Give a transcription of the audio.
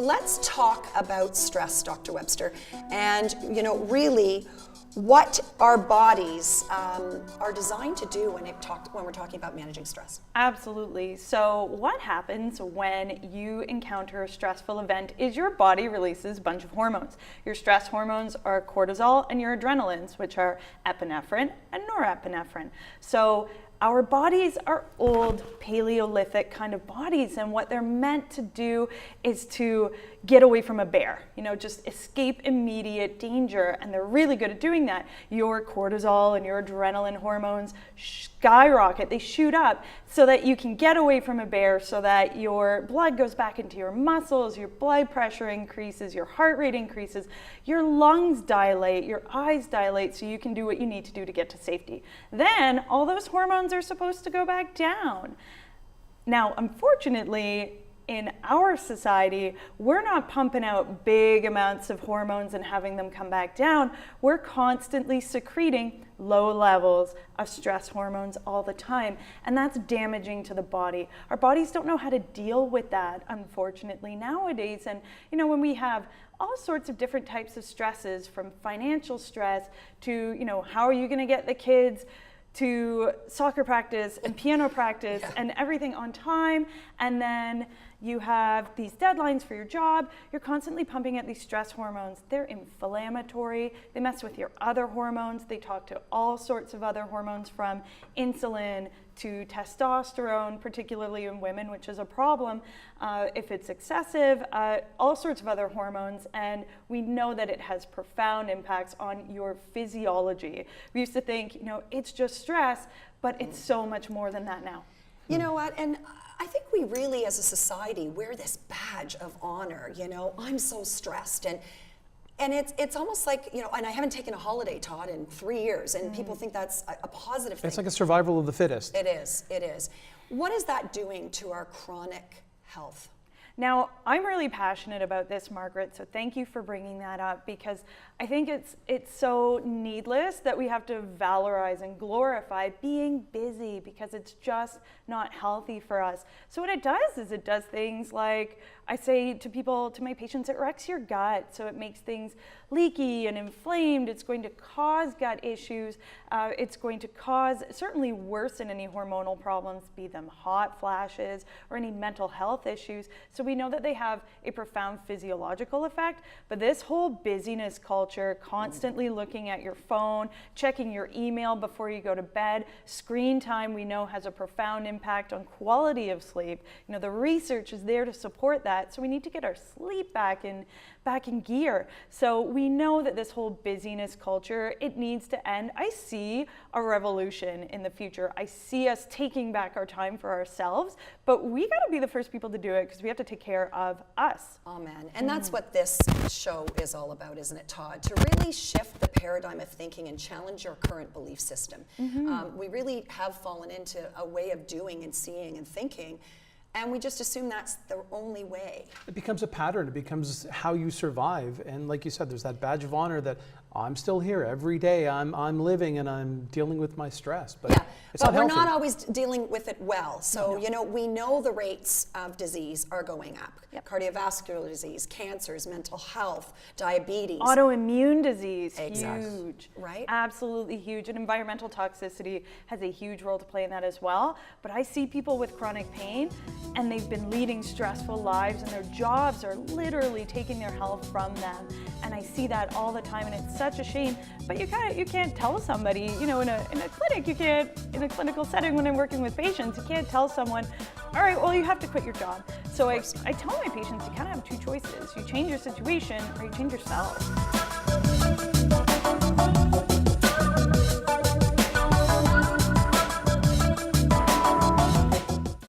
let's talk about stress, Dr. Webster, and really what our bodies are designed to do when we're talking about managing stress. Absolutely. So what happens when you encounter a stressful event is your body releases a bunch of hormones. Your stress hormones are cortisol and your adrenalines, which are epinephrine and norepinephrine. So our bodies are old Paleolithic kind of bodies, and what they're meant to do is to get away from a bear, just escape immediate danger, and they're really good at doing that. Your cortisol and your adrenaline hormones skyrocket, they shoot up so that you can get away from a bear, so that your blood goes back into your muscles, your blood pressure increases, your heart rate increases, your lungs dilate, your eyes dilate, so you can do what you need to do to get to safety. Then all those hormones are supposed to go back down. Now, unfortunately, in our society, we're not pumping out big amounts of hormones and having them come back down. We're constantly secreting low levels of stress hormones all the time, and that's damaging to the body. Our bodies don't know how to deal with that, unfortunately, nowadays. And when we have all sorts of different types of stresses, from financial stress to, how are you going to get the kids to soccer practice and piano practice and everything on time, and then you have these deadlines for your job, you're constantly pumping out these stress hormones. They're inflammatory, they mess with your other hormones, they talk to all sorts of other hormones, from insulin to testosterone, particularly in women, which is a problem if it's excessive, all sorts of other hormones, and we know that it has profound impacts on your physiology. We used to think, it's just stress, but it's so much more than that now. You know what, and I think we really, as a society, wear this badge of honor, I'm so stressed, and it's almost like, and I haven't taken a holiday, Todd, in 3 years, and people think that's a positive thing. It's like a survival of the fittest. It is. What is that doing to our chronic health? Now, I'm really passionate about this, Margaret, so thank you for bringing that up, because I think it's so needless that we have to valorize and glorify being busy, because it's just not healthy for us. So what it does is it does things like, I say to my patients, it wrecks your gut, so it makes things leaky and inflamed. It's going to cause gut issues. It's going to cause, certainly worsen any hormonal problems, be them hot flashes or any mental health issues. So we know that they have a profound physiological effect, but this whole busyness culture, constantly looking at your phone, checking your email before you go to bed, screen time, we know has a profound impact on quality of sleep. The research is there to support that, so we need to get our sleep back in gear. So we know that this whole busyness culture, it needs to end. I see a revolution in the future. I see us taking back our time for ourselves, but we got to be the first people to do it, because we have to take care of us. Amen. And that's what this show is all about, isn't it, Todd? To really shift the paradigm of thinking and challenge your current belief system. We really have fallen into a way of doing and seeing and thinking, and we just assume that's the only way. It becomes a pattern. It becomes how you survive. And like you said, there's that badge of honor that I'm still here every day. I'm living and I'm dealing with my stress. But it's not healthy. We're not always dealing with it well. So, we know the rates of disease are going up. Cardiovascular disease, cancers, mental health, diabetes. Autoimmune disease, Exactly. huge. Right? Absolutely huge. And environmental toxicity has a huge role to play in that as well. But I see people with chronic pain, and they've been leading stressful lives, and their jobs are literally taking their health from them. And I see that all the time, and it's such a shame. But you can't tell somebody, in a clinic, in a clinical setting when I'm working with patients, you can't tell someone, all right, well, you have to quit your job. So I tell my patients, you kind of have two choices. You change your situation or you change yourself.